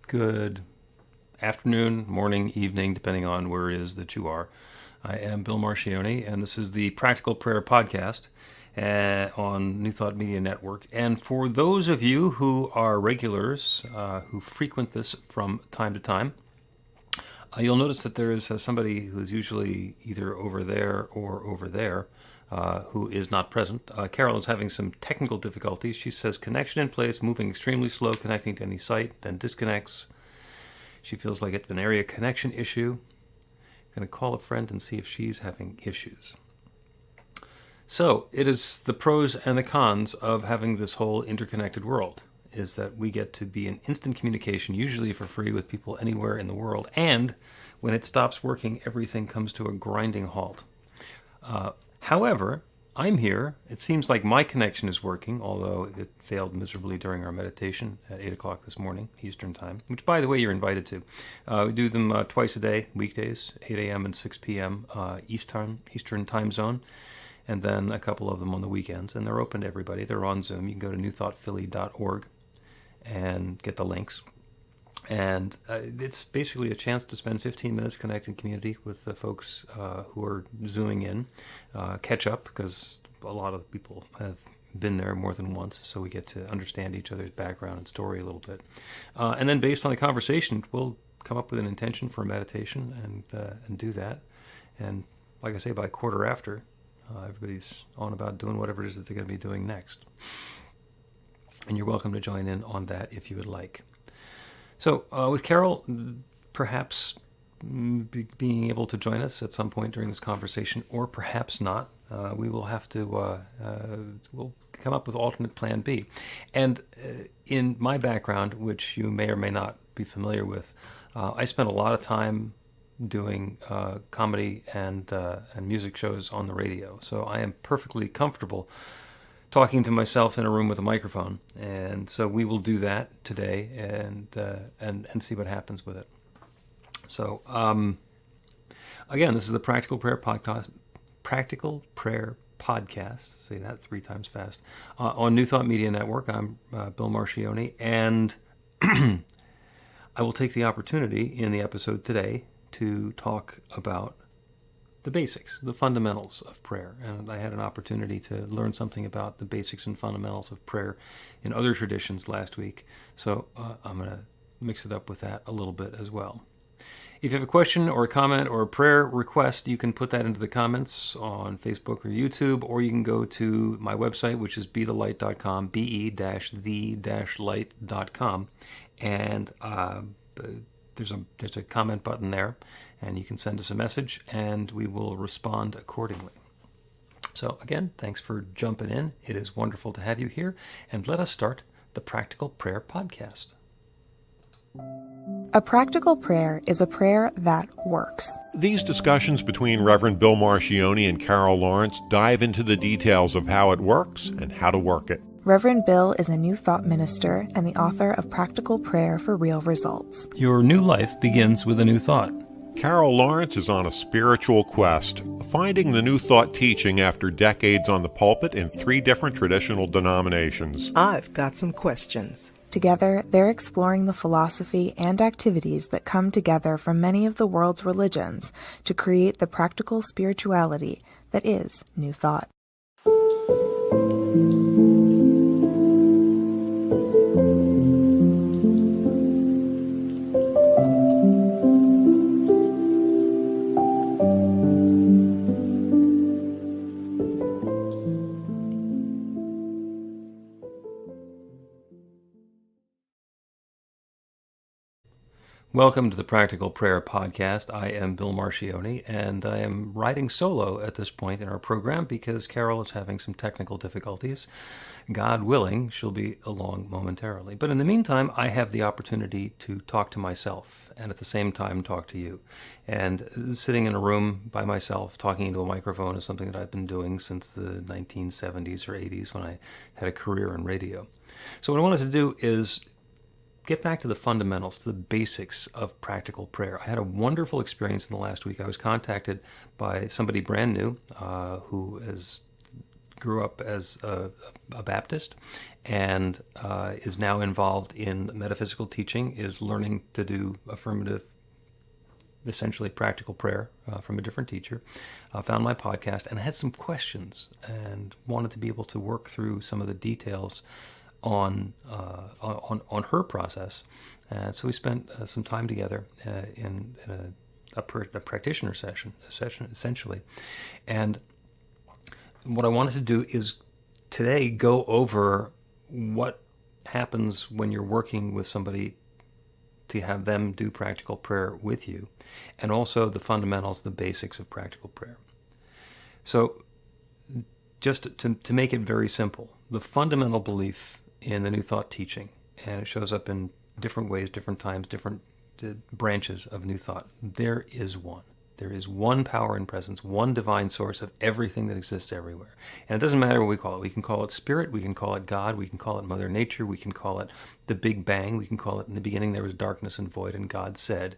Good afternoon, morning, evening, depending on where it is that you are. I am Bill Marchiony, and this is the Practical Prayer Podcast on New Thought Media Network. And for those of you who are regulars, who frequent this from time to time, you'll notice that there is somebody who's usually either over there or over there who is not present. Carol is having some technical difficulties. She says connection in place, moving extremely slow, connecting to any site, then disconnects. She feels like it's an area connection issue. Going to call a friend and see if she's having issues. So it is the pros and the cons of having this whole interconnected world, is that we get to be in instant communication, usually for free, with people anywhere in the world. And when it stops working, everything comes to a grinding halt. However, I'm here. It seems like my connection is working, although it failed miserably during our meditation at 8 o'clock this morning, Eastern Time, which, by the way, you're invited to. We do them twice a day, weekdays, 8 a.m. and 6 p.m. Eastern Time Zone, and then a couple of them on the weekends. And they're open to everybody. They're on Zoom. You can go to newthoughtphilly.org and get the links. And it's basically a chance to spend 15 minutes connecting community with the folks who are Zooming in, catch up, because a lot of people have been there more than once, so we get to understand each other's background and story a little bit. And then based on the conversation, we'll come up with an intention for a meditation and do that. And like I say, by quarter after, everybody's on about doing whatever it is that they're going to be doing next. And you're welcome to join in on that if you would like. So with Carol, perhaps being able to join us at some point during this conversation, or perhaps not, we will have to, we'll come up with alternate plan B. And in my background, which you may or may not be familiar with, I spent a lot of time doing comedy and music shows on the radio. So I am perfectly comfortable talking to myself in a room with a microphone, and so we will do that today and see what happens with it. So again, this is the Practical Prayer Podcast. Say that 3 times fast. On New Thought Media Network. I'm Bill Marchiony, and I will take the opportunity in the episode today to talk about the basics, the fundamentals of prayer. And I had an opportunity to learn something about the basics and fundamentals of prayer in other traditions last week. So I'm going to mix it up with that a little bit as well. If you have a question or a comment or a prayer request, you can put that into the comments on Facebook or YouTube, or you can go to my website, which is bethelight.com, be-the-light.com, and there's a comment button there, and you can send us a message, and we will respond accordingly. So again, thanks for jumping in. It is wonderful to have you here, and let us start the Practical Prayer Podcast. A practical prayer is a prayer that works. These discussions between Reverend Bill Marchiony and Carol Lawrence dive into the details of how it works and how to work it. Reverend Bill is a New Thought minister and the author of Practical Prayer for Real Results. Your new life begins with a new thought. Carol Lawrence is on a spiritual quest, finding the New Thought teaching after decades on the pulpit in 3 different traditional denominations. I've got some questions. Together, they're exploring the philosophy and activities that come together from many of the world's religions to create the practical spirituality that is New Thought. Welcome to the Practical Prayer Podcast. I am Bill Marchiony, and I am riding solo at this point in our program because Carol is having some technical difficulties. God willing, she'll be along momentarily. But in the meantime, I have the opportunity to talk to myself and at the same time talk to you. And sitting in a room by myself talking into a microphone is something that I've been doing since the 1970s or 80s when I had a career in radio. So what I wanted to do is get back to the fundamentals, to the basics of practical prayer. I had a wonderful experience in the last week. I was contacted by somebody brand new who is grew up as a Baptist and is now involved in metaphysical teaching, is learning to do affirmative, essentially practical prayer from a different teacher. Found my podcast and had some questions and wanted to be able to work through some of the details on her process. So we spent some time together in a practitioner session, essentially. And what I wanted to do is today go over what happens when you're working with somebody to have them do practical prayer with you, and also the fundamentals, the basics of practical prayer. So just to make it very simple, the fundamental belief in the New Thought teaching, and it shows up in different ways, different times, different branches of New Thought. There is one. There is one power and presence, one divine source of everything that exists everywhere. And it doesn't matter what we call it. We can call it spirit, we can call it God, we can call it Mother Nature, we can call it the Big Bang, we can call it in the beginning there was darkness and void and God said.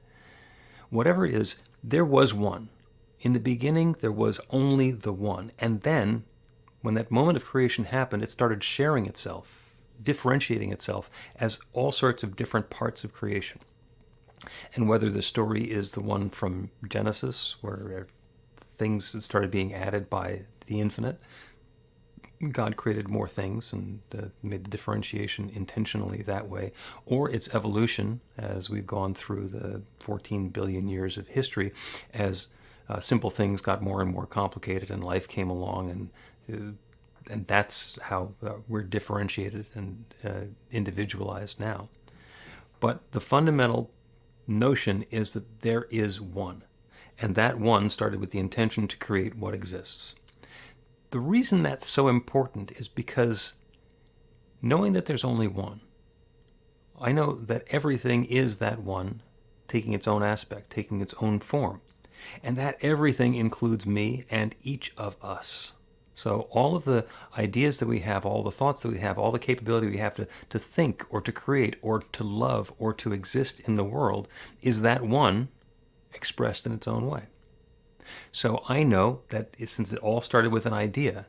Whatever it is, there was one. In the beginning, there was only the one. And then, when that moment of creation happened, it started sharing itself, differentiating itself as all sorts of different parts of creation. And whether the story is the one from Genesis, where things started being added by the infinite, God created more things and made the differentiation intentionally that way, or it's evolution, as we've gone through the 14 billion years of history, as simple things got more and more complicated and life came along, and that's how we're differentiated and individualized now. But the fundamental notion is that there is one, and that one started with the intention to create what exists. The reason that's so important is because knowing that there's only one, I know that everything is that one, taking its own aspect, taking its own form, and that everything includes me and each of us. So all of the ideas that we have, all the thoughts that we have, all the capability we have to think or to create or to love or to exist in the world is that one expressed in its own way. So I know that since it all started with an idea,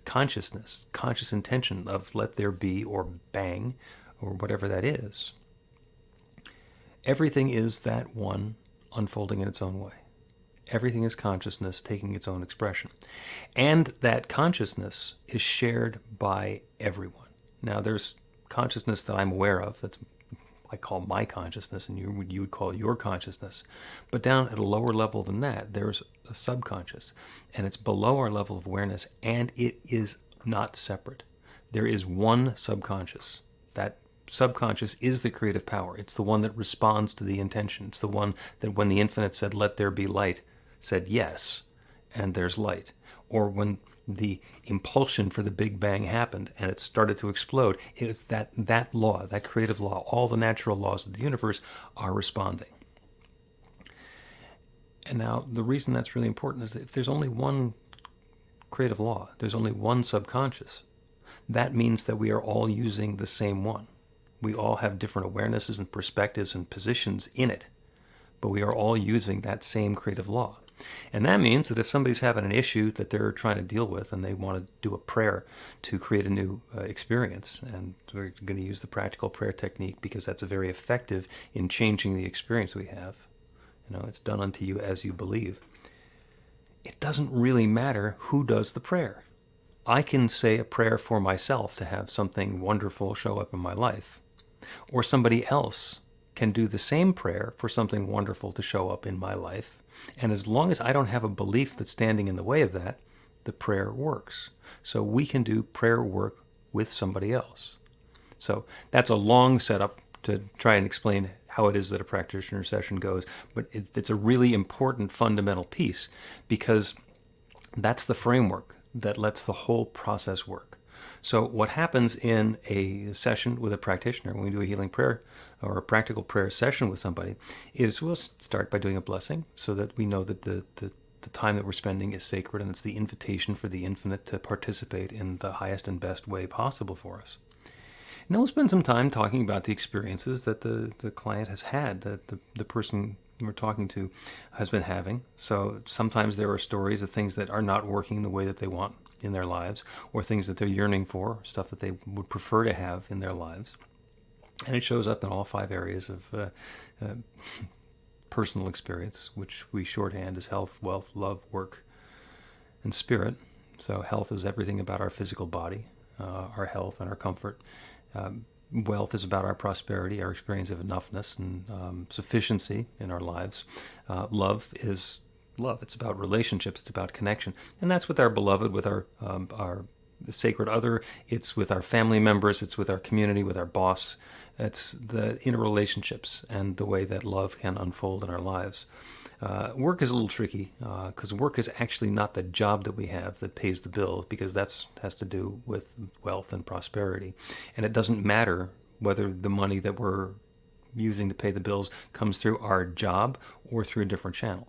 consciousness, conscious intention of let there be or bang or whatever that is, everything is that one unfolding in its own way. Everything is consciousness taking its own expression. And that consciousness is shared by everyone. Now, there's consciousness that I'm aware of, that's I call my consciousness, and you would call your consciousness. But down at a lower level than that, there's a subconscious. And it's below our level of awareness, and it is not separate. There is one subconscious. That subconscious is the creative power. It's the one that responds to the intention. It's the one that when the infinite said, let there be light, said yes, and there's light. Or when the impulsion for the Big Bang happened and it started to explode, it is that law, that creative law, all the natural laws of the universe are responding. And now the reason that's really important is that if there's only one creative law, there's only one subconscious, that means that we are all using the same one. We all have different awarenesses and perspectives and positions in it, but we are all using that same creative law. And that means that if somebody's having an issue that they're trying to deal with and they want to do a prayer to create a new experience, and we're going to use the practical prayer technique because that's very effective in changing the experience we have. You know, it's done unto you as you believe. It doesn't really matter who does the prayer. I can say a prayer for myself to have something wonderful show up in my life, or somebody else can do the same prayer for something wonderful to show up in my life. And as long as I don't have a belief that's standing in the way of that, the prayer works. So we can do prayer work with somebody else. So that's a long setup to try and explain how it is that a practitioner session goes, but it's a really important fundamental piece because that's the framework that lets the whole process work. So what happens in a session with a practitioner, when we do a healing prayer or a practical prayer session with somebody, is we'll start by doing a blessing so that we know that the time that we're spending is sacred and it's the invitation for the infinite to participate in the highest and best way possible for us. And then we'll spend some time talking about the experiences that the client has had, that the person we're talking to has been having. So sometimes there are stories of things that are not working the way that they want. in their lives, or things that they're yearning for, stuff that they would prefer to have in their lives. And it shows up in all 5 areas of personal experience, which we shorthand as health, wealth, love, work, and spirit. So health is everything about our physical body, our health and our comfort. Wealth is about our prosperity, our experience of enoughness and sufficiency in our lives. Love is love. It's about relationships. It's about connection. And that's with our beloved, with our sacred other. It's with our family members. It's with our community, with our boss. It's the interrelationships and the way that love can unfold in our lives. Work is a little tricky because work is actually not the job that we have that pays the bill, because that has to do with wealth and prosperity. And it doesn't matter whether the money that we're using to pay the bills comes through our job or through a different channel.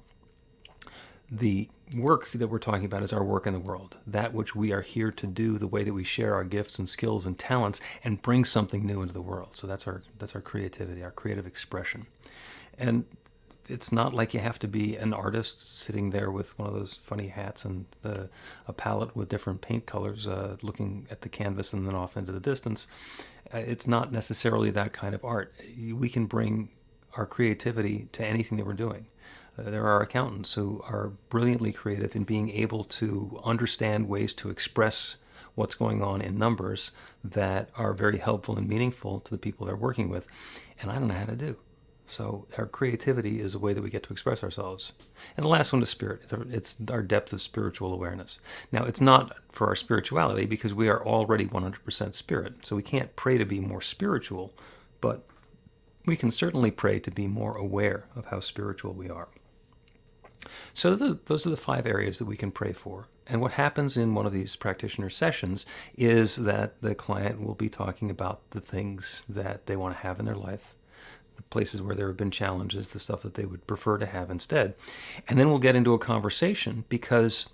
The work that we're talking about is our work in the world, that which we are here to do, the way that we share our gifts and skills and talents and bring something new into the world. So that's our creativity, our creative expression. And it's not like you have to be an artist sitting there with one of those funny hats and a palette with different paint colors looking at the canvas and then off into the distance. It's not necessarily that kind of art. We can bring our creativity to anything that we're doing. There are accountants who are brilliantly creative in being able to understand ways to express what's going on in numbers that are very helpful and meaningful to the people they're working with. And I don't know how to do. So our creativity is a way that we get to express ourselves. And the last one is spirit. It's our depth of spiritual awareness. Now, it's not for our spirituality because we are already 100% spirit. So we can't pray to be more spiritual, but we can certainly pray to be more aware of how spiritual we are. So those are the 5 areas that we can pray for. And what happens in one of these practitioner sessions is that the client will be talking about the things that they want to have in their life, the places where there have been challenges, the stuff that they would prefer to have instead. And then we'll get into a conversation because,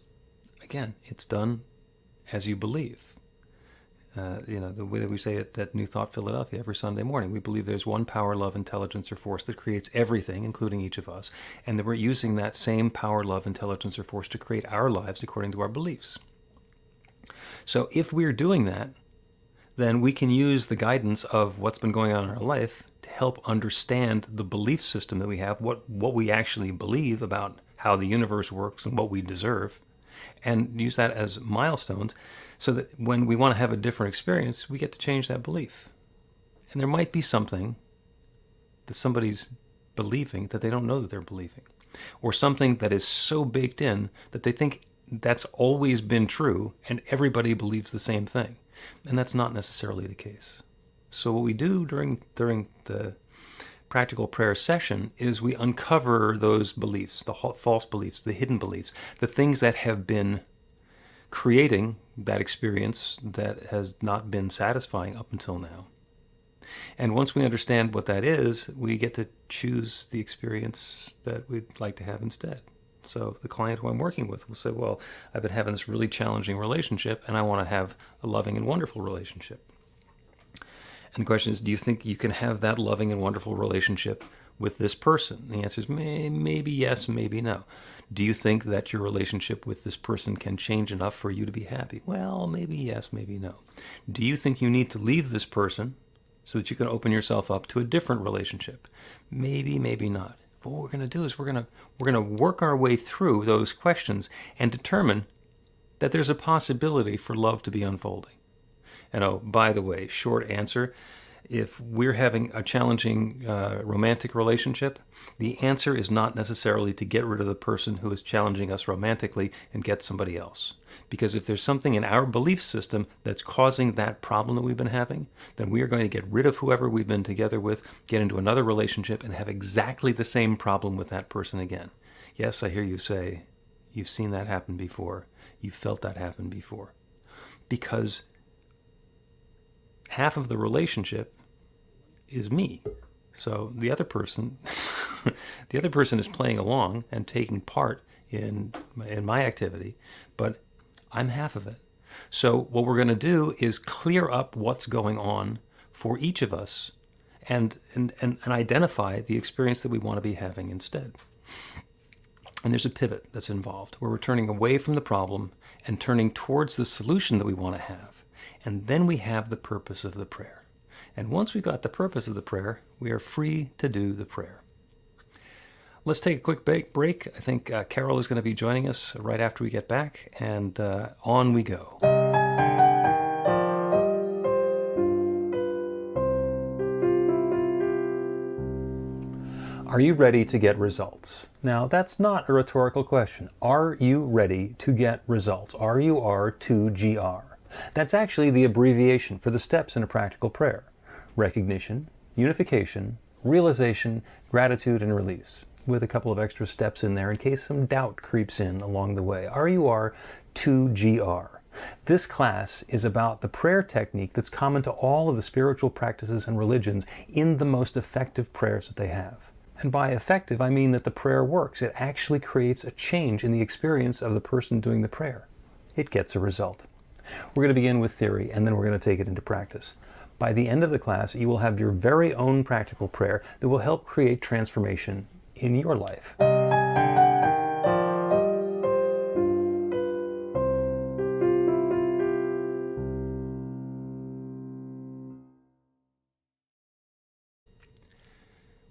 again, it's done as you believe. The way that we say it at New Thought Philadelphia every Sunday morning, we believe there's one power, love, intelligence, or force that creates everything, including each of us, and that we're using that same power, love, intelligence, or force to create our lives according to our beliefs. So if we're doing that, then we can use the guidance of what's been going on in our life to help understand the belief system that we have, what we actually believe about how the universe works and what we deserve, and use that as milestones so that when we want to have a different experience, we get to change that belief. And there might be something that somebody's believing that they don't know that they're believing, or something that is so baked in that they think that's always been true and everybody believes the same thing. And that's not necessarily the case. So what we do during the practical prayer session is we uncover those beliefs, the false beliefs, the hidden beliefs, the things that have been creating that experience that has not been satisfying up until now. And once we understand what that is, we get to choose the experience that we'd like to have instead. So the client who I'm working with will say, well, I've been having this really challenging relationship and I want to have a loving and wonderful relationship. And the question is, do you think you can have that loving and wonderful relationship with this person? And the answer is maybe yes, maybe no. Do you think that your relationship with this person can change enough for you to be happy? Well, maybe yes, maybe no. Do you think you need to leave this person so that you can open yourself up to a different relationship? Maybe, maybe not. But what we're going to do is we're going to work our way through those questions and determine that there's a possibility for love to be unfolding. And oh, by the way, short answer, if we're having a challenging romantic relationship, the answer is not necessarily to get rid of the person who is challenging us romantically and get somebody else. Because if there's something in our belief system that's causing that problem that we've been having, then we are going to get rid of whoever we've been together with, get into another relationship, and have exactly the same problem with that person again. Yes, I hear you say, you've seen that happen before. You've felt that happen before. Because half of the relationship is me. So the other person is playing along and taking part in my activity, but I'm half of it. So what we're going to do is clear up what's going on for each of us and identify the experience that we want to be having instead. And there's a pivot that's involved where we're turning away from the problem and turning towards the solution that we want to have. And then we have the purpose of the prayer. And once we've got the purpose of the prayer, we are free to do the prayer. Let's take a quick break. I think Carol is going to be joining us right after we get back, and on we go. Are you ready to get results? Now, that's not a rhetorical question. Are you ready to get results? RUR2GR. That's actually the abbreviation for the steps in a practical prayer. Recognition, unification, realization, gratitude, and release, with a couple of extra steps in there in case some doubt creeps in along the way. RUR2GR. This class is about the prayer technique that's common to all of the spiritual practices and religions in the most effective prayers that they have. And by effective, I mean that the prayer works. It actually creates a change in the experience of the person doing the prayer. It gets a result. We're going to begin with theory, and then we're going to take it into practice. By the end of the class, you will have your very own practical prayer that will help create transformation in your life.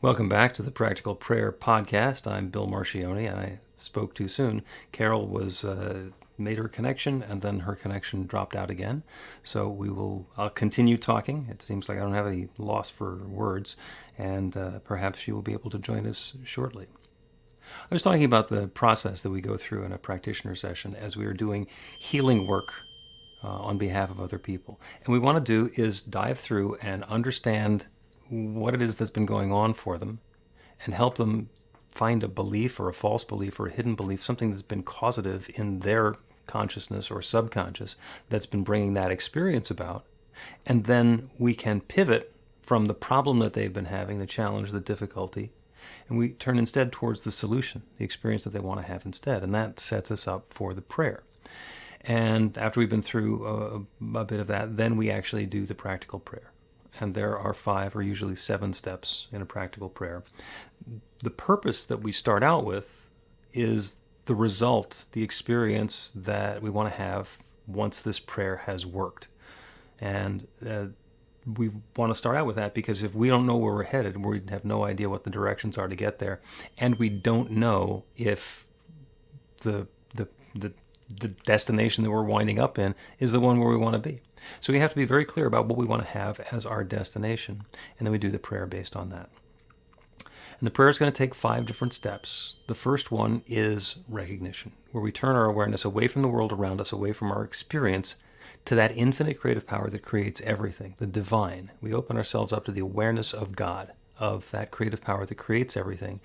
Welcome back to the Practical Prayer Podcast. I'm Bill Marchiony, and I spoke too soon. Carol made her connection, and then her connection dropped out again. So I'll continue talking. It seems like I don't have any loss for words, and perhaps she will be able to join us shortly. I was talking about the process that we go through in a practitioner session as we are doing healing work on behalf of other people. And what we want to do is dive through and understand what it is that's been going on for them and help them find a belief or a false belief or a hidden belief, something that's been causative in their consciousness or subconscious that's been bringing that experience about. And then we can pivot from the problem that they've been having, the challenge, the difficulty, and we turn instead towards the solution, the experience that they want to have instead. And that sets us up for the prayer. And after we've been through a bit of that, then we actually do the practical prayer. And there are 5 or usually 7 steps in a practical prayer. The purpose that we start out with is the result, the experience that we want to have once this prayer has worked. And we want to start out with that because if we don't know where we're headed, we have no idea what the directions are to get there, and we don't know if the destination that we're winding up in is the one where we want to be. So we have to be very clear about what we want to have as our destination, and then we do the prayer based on that. And the prayer is going to take 5 different steps. The first one is recognition, where we turn our awareness away from the world around us, away from our experience, to that infinite creative power that creates everything, the divine. We open ourselves up to the awareness of God, of that creative power that creates everything.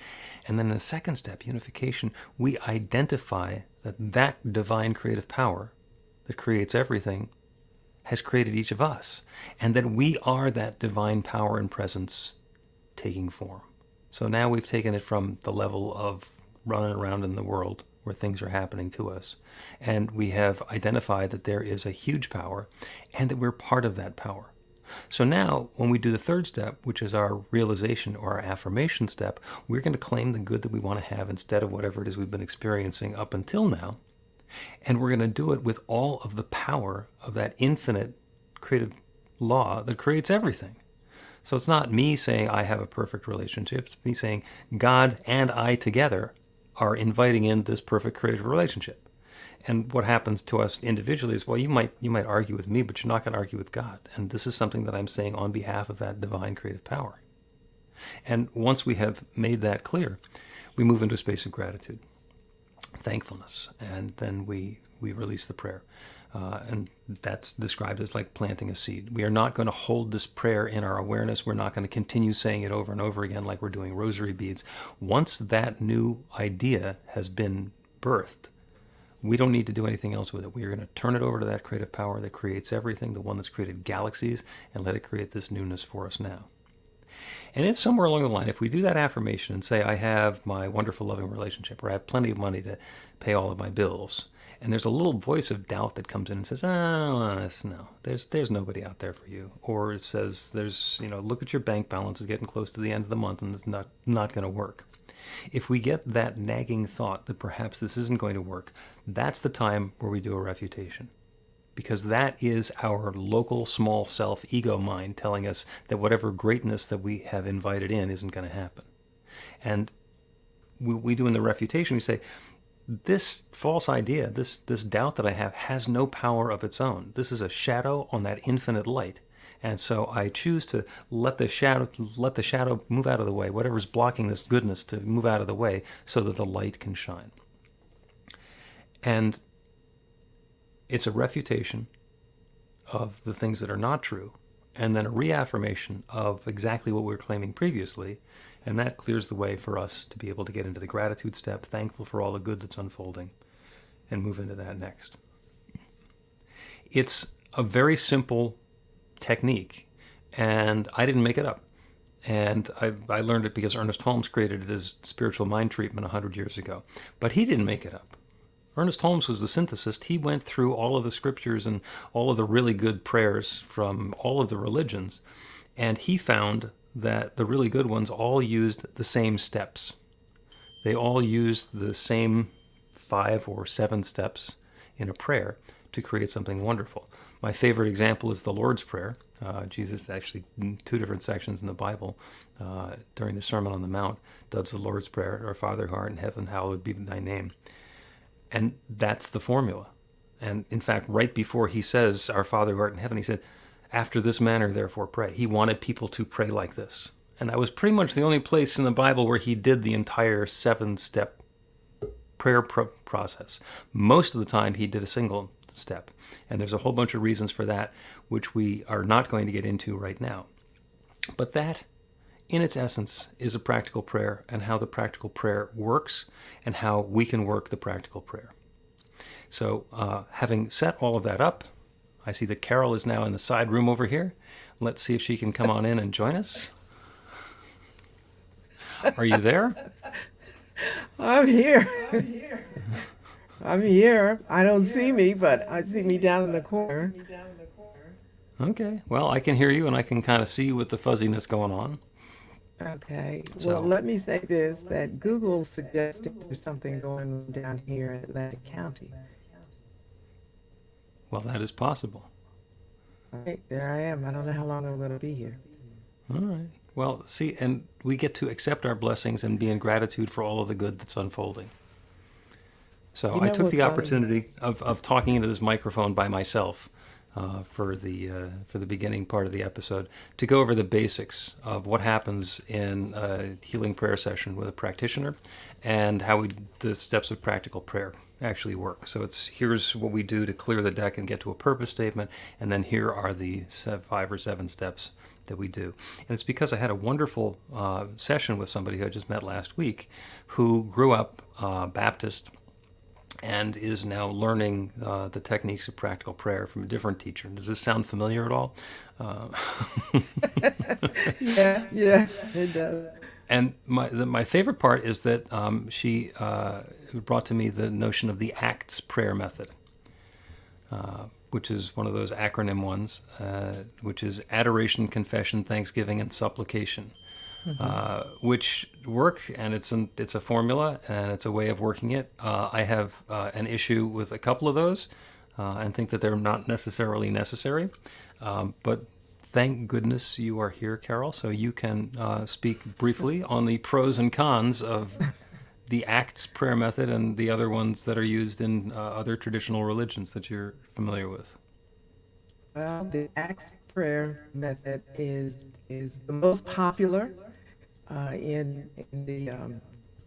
And then in the second step, unification, we identify that divine creative power that creates everything has created each of us, and that we are that divine power and presence taking form. So now we've taken it from the level of running around in the world where things are happening to us, and we have identified that there is a huge power and that we're part of that power. So now when we do the third step, which is our realization or our affirmation step, we're going to claim the good that we want to have instead of whatever it is we've been experiencing up until now. And we're going to do it with all of the power of that infinite creative law that creates everything. So it's not me saying I have a perfect relationship. It's me saying God and I together are inviting in this perfect creative relationship. And what happens to us individually is, well, you might argue with me, but you're not going to argue with God. And this is something that I'm saying on behalf of that divine creative power. And once we have made that clear, we move into a space of gratitude, thankfulness, and then we release the prayer. And that's described as like planting a seed. We are not going to hold this prayer in our awareness. We're not going to continue saying it over and over again like we're doing rosary beads. Once that new idea has been birthed, we don't need to do anything else with it. We are going to turn it over to that creative power that creates everything, the one that's created galaxies, and let it create this newness for us now. And if somewhere along the line, if we do that affirmation and say, I have my wonderful loving relationship, or I have plenty of money to pay all of my bills, and there's a little voice of doubt that comes in and says, no, there's nobody out there for you. Or it says, look at your bank balance, it's getting close to the end of the month and it's not going to work. If we get that nagging thought that perhaps this isn't going to work, that's the time where we do a refutation. Because that is our local small self ego mind telling us that whatever greatness that we have invited in isn't going to happen. And we do in the refutation, we say, this false idea, this doubt that I have has no power of its own. This is a shadow on that infinite light. And so I choose to let the shadow move out of the way, whatever's blocking this goodness to move out of the way so that the light can shine. And it's a refutation of the things that are not true, and then a reaffirmation of exactly what we were claiming previously, and that clears the way for us to be able to get into the gratitude step, thankful for all the good that's unfolding, and move into that next. It's a very simple technique, and I didn't make it up. And I learned it because Ernest Holmes created it as spiritual mind treatment 100 years ago. But he didn't make it up. Ernest Holmes was the synthesist. He went through all of the scriptures and all of the really good prayers from all of the religions, and he found that the really good ones all used the same steps. They all used the same 5 or 7 steps in a prayer to create something wonderful. My favorite example is the Lord's Prayer. Jesus, actually, in 2 different sections in the Bible, during the Sermon on the Mount, does the Lord's Prayer, Our Father who art in heaven, hallowed be thy name. And that's the formula. And in fact, right before he says, Our Father who art in heaven, he said, after this manner, therefore, pray. He wanted people to pray like this. And that was pretty much the only place in the Bible where he did the entire 7-step prayer process. Most of the time, he did a single step. And there's a whole bunch of reasons for that, which we are not going to get into right now. But that, in its essence, is a practical prayer, and how the practical prayer works, and how we can work the practical prayer. So, having set all of that up, I see that Carol is now in the side room over here. Let's see if she can come on in and join us. Are you there? I'm here. I'm here. I don't see me, but I see me down in the corner. Okay. Well, I can hear you, and I can kind of see you with the fuzziness going on. Okay. So- Well, let me say this, that Google suggested there's something going on down here in Atlantic County. Well, that is possible. Right, there I am. I don't know how long I'm going to be here. All right. Well, see, and we get to accept our blessings and be in gratitude for all of the good that's unfolding. So You I know took the what's funny? opportunity of talking into this microphone by myself for the beginning part of the episode to go over the basics of what happens in a healing prayer session with a practitioner and how the steps of practical prayer actually work. So here's what we do to clear the deck and get to a purpose statement, and then here are the 5 or 7 steps that we do. And it's because I had a wonderful session with somebody who I just met last week who grew up Baptist and is now learning the techniques of practical prayer from a different teacher. Does this sound familiar at all? Yeah, it does. And my favorite part is that she brought to me the notion of the ACTS prayer method, which is one of those acronym ones, which is adoration, confession, thanksgiving, and supplication, which work, and it's a formula, and it's a way of working it. I have an issue with a couple of those and think that they're not necessarily necessary, but thank goodness you are here, Carol, so you can speak briefly on the pros and cons of the ACTS prayer method and the other ones that are used in other traditional religions that you're familiar with. Well, the ACTS prayer method is the most popular in the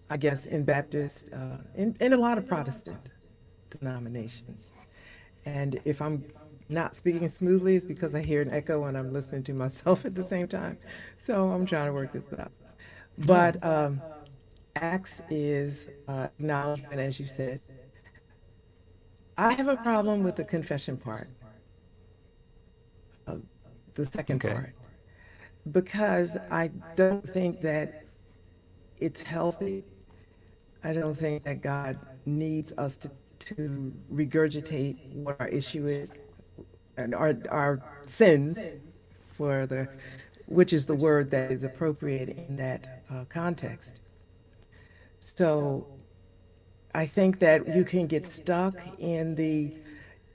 I guess in Baptist in a lot of Protestant denominations. And if I'm not speaking smoothly, it's because I hear an echo and I'm listening to myself at the same time. So I'm trying to work this out. But ACTS is acknowledgement, as you said. I have a problem with the confession part, the second Okay. part, because I don't think that it's healthy. I don't think that God needs us to regurgitate what our issue is and our sins, which is the word that is appropriate in that context. So I think that you can get stuck in the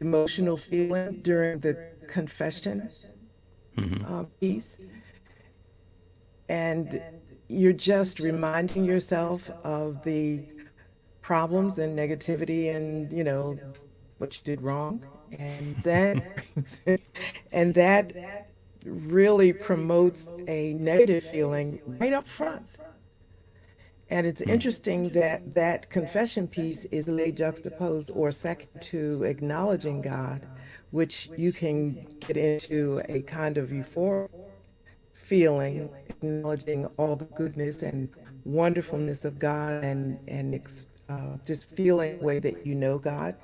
emotional feeling during the confession piece, and you're just reminding yourself of the problems and negativity and, what you did wrong. And and that really promotes a negative feeling right up front. And it's interesting that that confession piece is laid juxtaposed or second to acknowledging God, which you can get into a kind of euphoric feeling, acknowledging all the goodness and wonderfulness of God, and just feeling the way that you know God.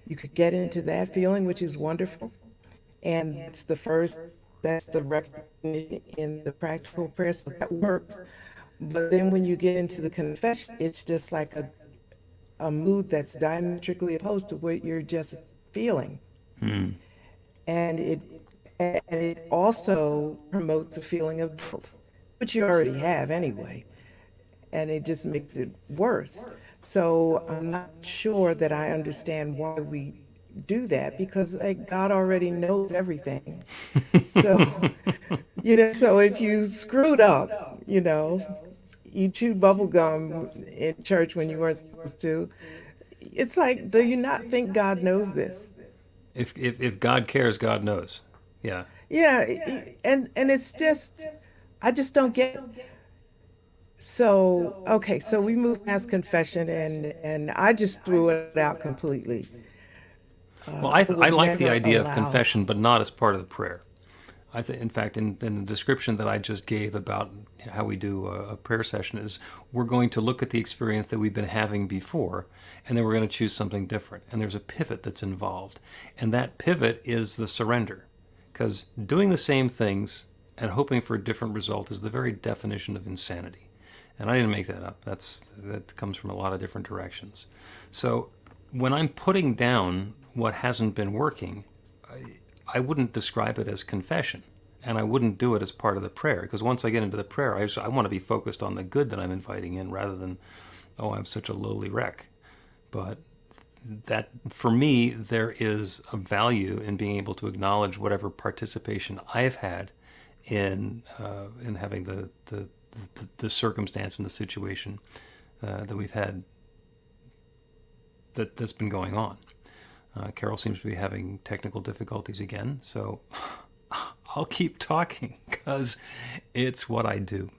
You could get into that feeling, which is wonderful. And that's the recognition in the practical prayer, so that works. But then when you get into the confession, it's just like a mood that's diametrically opposed to what you're just feeling. And it also promotes a feeling of guilt, which you already have anyway, and it just makes it worse. So I'm not sure that I understand why we do that, because like, God already knows everything. So, so if you screwed up, you chewed bubble gum in church when you weren't supposed to, it's like, do you not think God knows this? If God cares, God knows. Yeah. Yeah, and it's just, I just don't get it. So, okay, so we moved past confession, and I just threw it out completely. Well, I Would like the never idea of allow. confession, but not as part of the prayer. I think, in fact, in the description that I just gave about how we do a prayer session, is we're going to look at the experience that we've been having before, and then we're going to choose something different. And there's a pivot that's involved, and that pivot is the surrender, because doing the same things and hoping for a different result is the very definition of insanity. And I didn't make that up. That comes from a lot of different directions. So when I'm putting down what hasn't been working, I wouldn't describe it as confession, and I wouldn't do it as part of the prayer, because once I get into the prayer, I want to be focused on the good that I'm inviting in rather than, oh, I'm such a lowly wreck. But that, for me, there is a value in being able to acknowledge whatever participation I've had in having the circumstance and the situation that we've had that's been going on. Carol seems to be having technical difficulties again, so I'll keep talking because it's what I do.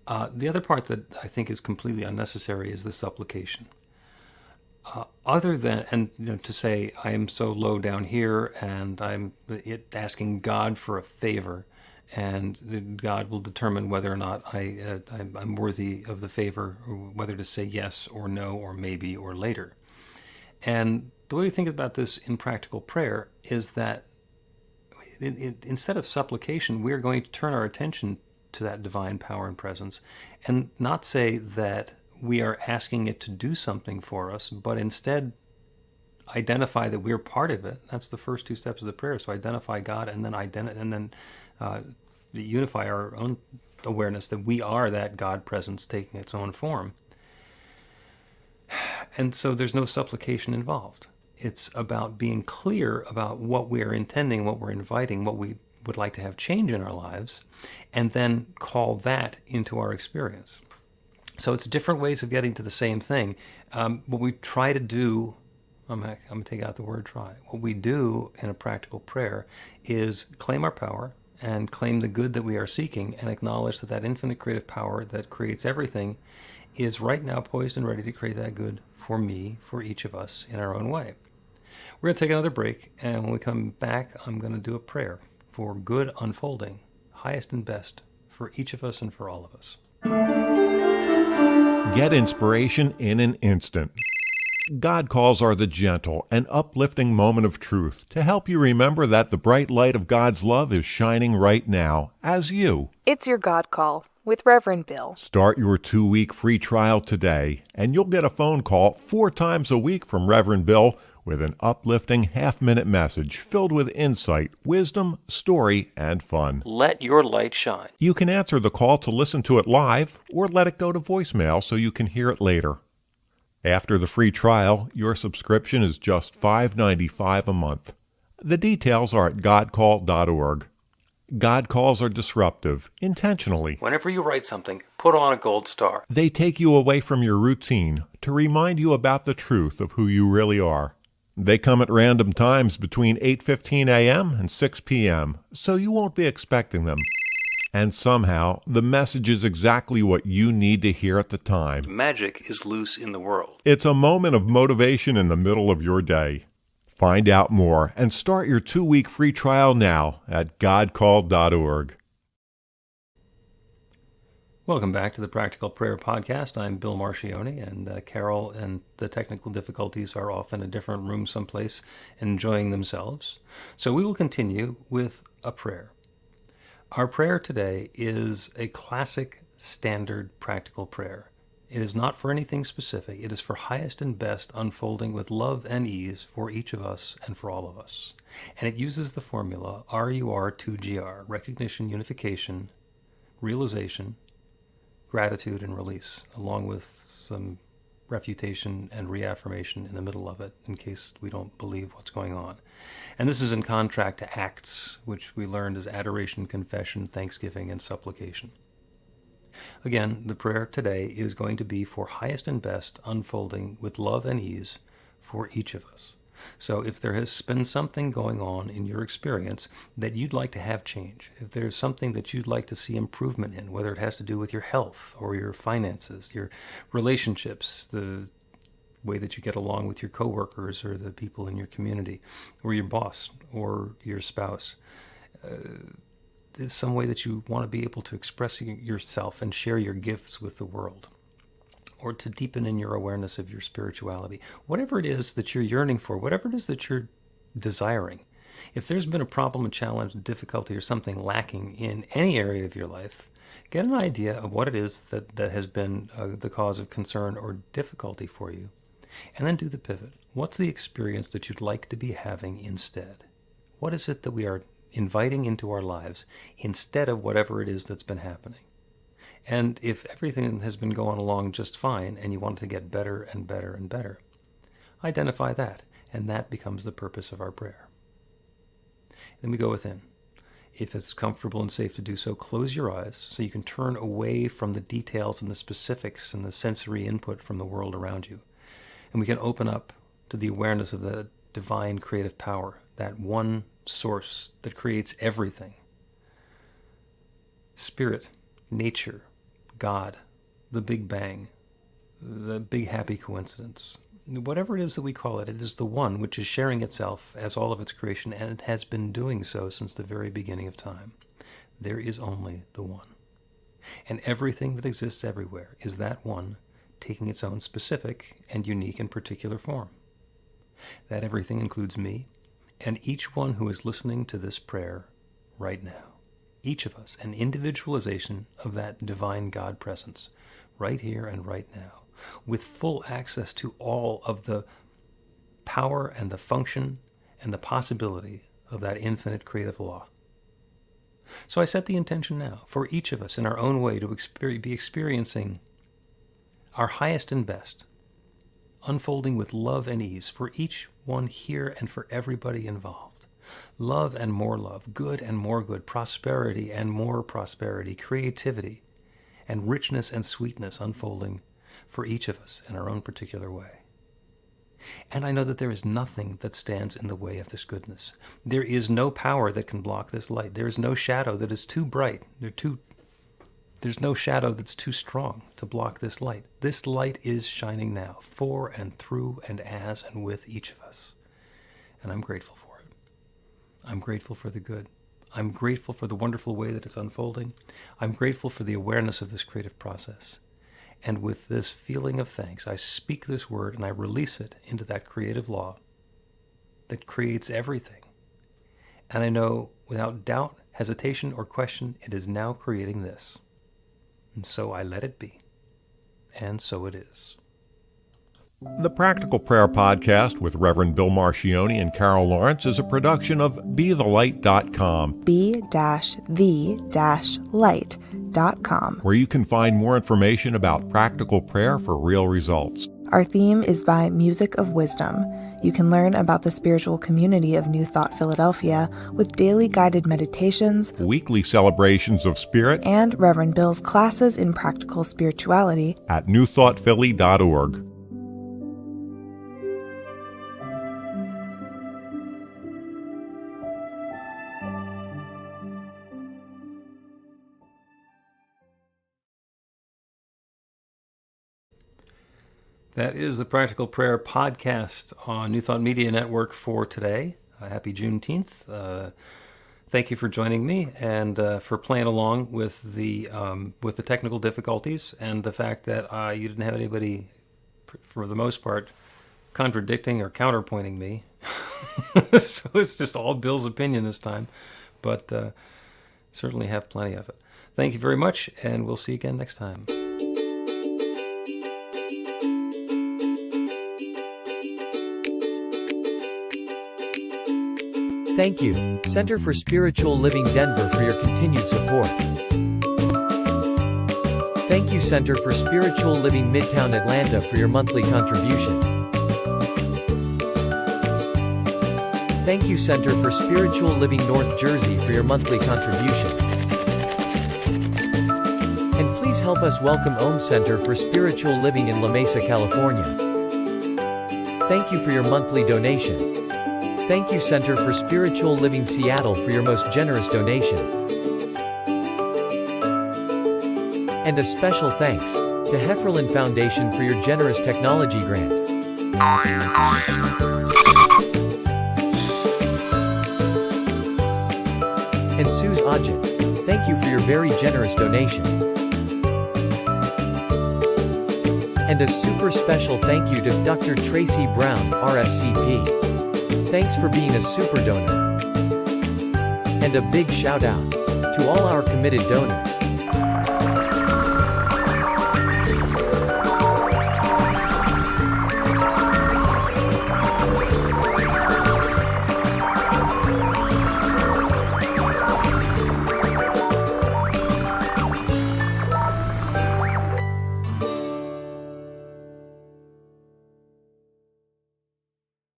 The other part that I think is completely unnecessary is the supplication. Other than, and to say I am so low down here and I'm asking God for a favor, and God will determine whether or not I'm worthy of the favor, or whether to say yes or no or maybe or later. And the way we think about this in practical prayer is that instead of supplication, we're going to turn our attention to that divine power and presence and not say that we are asking it to do something for us, but instead identify that we're part of it. That's the first two steps of the prayer. So identify God, and then unify our own awareness that we are that God presence taking its own form. And so there's no supplication involved. It's about being clear about what we are intending, what we're inviting, what we would like to have change in our lives, and then call that into our experience. So it's different ways of getting to the same thing. What we try to do, I'm going to take out the word try. What we do in a practical prayer is claim our power and claim the good that we are seeking, and acknowledge that infinite creative power that creates everything is right now poised and ready to create that good for me, for each of us in our own way. We're going to take another break, and when we come back, I'm going to do a prayer for good unfolding, highest and best, for each of us and for all of us. Get inspiration in an instant. God calls are the gentle and uplifting moment of truth to help you remember that the bright light of God's love is shining right now as you. It's your God Call with Reverend Bill. Start your 2-week free trial today, and you'll get a phone call 4 times a week from Reverend Bill with an uplifting half-minute message filled with insight, wisdom, story, and fun. Let your light shine. You can answer the call to listen to it live or let it go to voicemail so you can hear it later. After the free trial, your subscription is just $5.95 a month. The details are at godcall.org. God calls are disruptive, intentionally. Whenever you write something, put on a gold star. They take you away from your routine to remind you about the truth of who you really are. They come at random times between 8:15 a.m. and 6 p.m., so you won't be expecting them. And somehow, the message is exactly what you need to hear at the time. Magic is loose in the world. It's a moment of motivation in the middle of your day. Find out more and start your 2-week free trial now at godcall.org. Welcome back to the Practical Prayer Podcast. I'm Bill Marchiony, and Carol and the technical difficulties are off in a different room someplace enjoying themselves. So we will continue with a prayer. Our prayer today is a classic, standard, practical prayer. It is not for anything specific. It is for highest and best unfolding with love and ease for each of us and for all of us. And it uses the formula RUR2GR, recognition, unification, realization, gratitude, and release, along with some refutation and reaffirmation in the middle of it in case we don't believe what's going on. And this is in contrast to ACTS, which we learned as adoration, confession, thanksgiving, and supplication. Again, the prayer today is going to be for highest and best unfolding with love and ease for each of us. So if there has been something going on in your experience that you'd like to have change, if there's something that you'd like to see improvement in, whether it has to do with your health or your finances, your relationships, the way that you get along with your coworkers or the people in your community, or your boss or your spouse, there's some way that you want to be able to express yourself and share your gifts with the world, or to deepen in your awareness of your spirituality. Whatever it is that you're yearning for, whatever it is that you're desiring, if there's been a problem, a challenge, a difficulty, or something lacking in any area of your life, get an idea of what it is that has been the cause of concern or difficulty for you, and then do the pivot. What's the experience that you'd like to be having instead? What is it that we are inviting into our lives instead of whatever it is that's been happening? And if everything has been going along just fine and you want it to get better and better and better, identify that, and that becomes the purpose of our prayer. Then we go within. If it's comfortable and safe to do so, close your eyes so you can turn away from the details and the specifics and the sensory input from the world around you. And we can open up to the awareness of the divine creative power, that one source that creates everything. Spirit, nature, God, the Big Bang, the big happy coincidence. Whatever it is that we call it, it is the one which is sharing itself as all of its creation, and it has been doing so since the very beginning of time. There is only the one. And everything that exists everywhere is that one taking its own specific and unique and particular form. That everything includes me and each one who is listening to this prayer right now. Each of us, an individualization of that divine God presence, right here and right now, with full access to all of the power and the function and the possibility of that infinite creative law. So I set the intention now for each of us in our own way to be experiencing our highest and best, unfolding with love and ease for each one here and for everybody involved. Love and more love, good and more good, prosperity and more prosperity, creativity and richness and sweetness unfolding for each of us in our own particular way. And I know that there is nothing that stands in the way of this goodness. There is no power that can block this light. There is no shadow that is too bright. There's no shadow that's too strong to block this light. This light is shining now for and through and as and with each of us. And I'm grateful for it. I'm grateful for the good. I'm grateful for the wonderful way that it's unfolding. I'm grateful for the awareness of this creative process. And with this feeling of thanks, I speak this word and I release it into that creative law that creates everything. And I know without doubt, hesitation, or question, it is now creating this. And so I let it be. And so it is. The Practical Prayer Podcast with Reverend Bill Marchiony and Carol Lawrence is a production of BeTheLight.com, be-the-light.com, where you can find more information about practical prayer for real results. Our theme is by Music of Wisdom. You can learn about the spiritual community of New Thought Philadelphia with daily guided meditations, Weekly celebrations of spirit, and Reverend Bill's classes in practical spirituality at newthoughtphilly.org. That is the Practical Prayer Podcast on New Thought Media Network for today. Happy Juneteenth. Thank you for joining me and for playing along with the technical difficulties and the fact that you didn't have anybody, for the most part, contradicting or counterpointing me. So it's just all Bill's opinion this time, but certainly have plenty of it. Thank you very much, and we'll see you again next time. Thank you, Center for Spiritual Living Denver, for your continued support. Thank you, Center for Spiritual Living Midtown Atlanta, for your monthly contribution. Thank you, Center for Spiritual Living North Jersey, for your monthly contribution. And please help us welcome Om Center for Spiritual Living in La Mesa, California. Thank you for your monthly donation. Thank you, Center for Spiritual Living Seattle, for your most generous donation. And a special thanks to Hefferlin Foundation for your generous technology grant. And Suze Ajit, thank you for your very generous donation. And a super special thank you to Dr. Tracy Brown, RSCP. Thanks for being a super donor. And a big shout out to all our committed donors.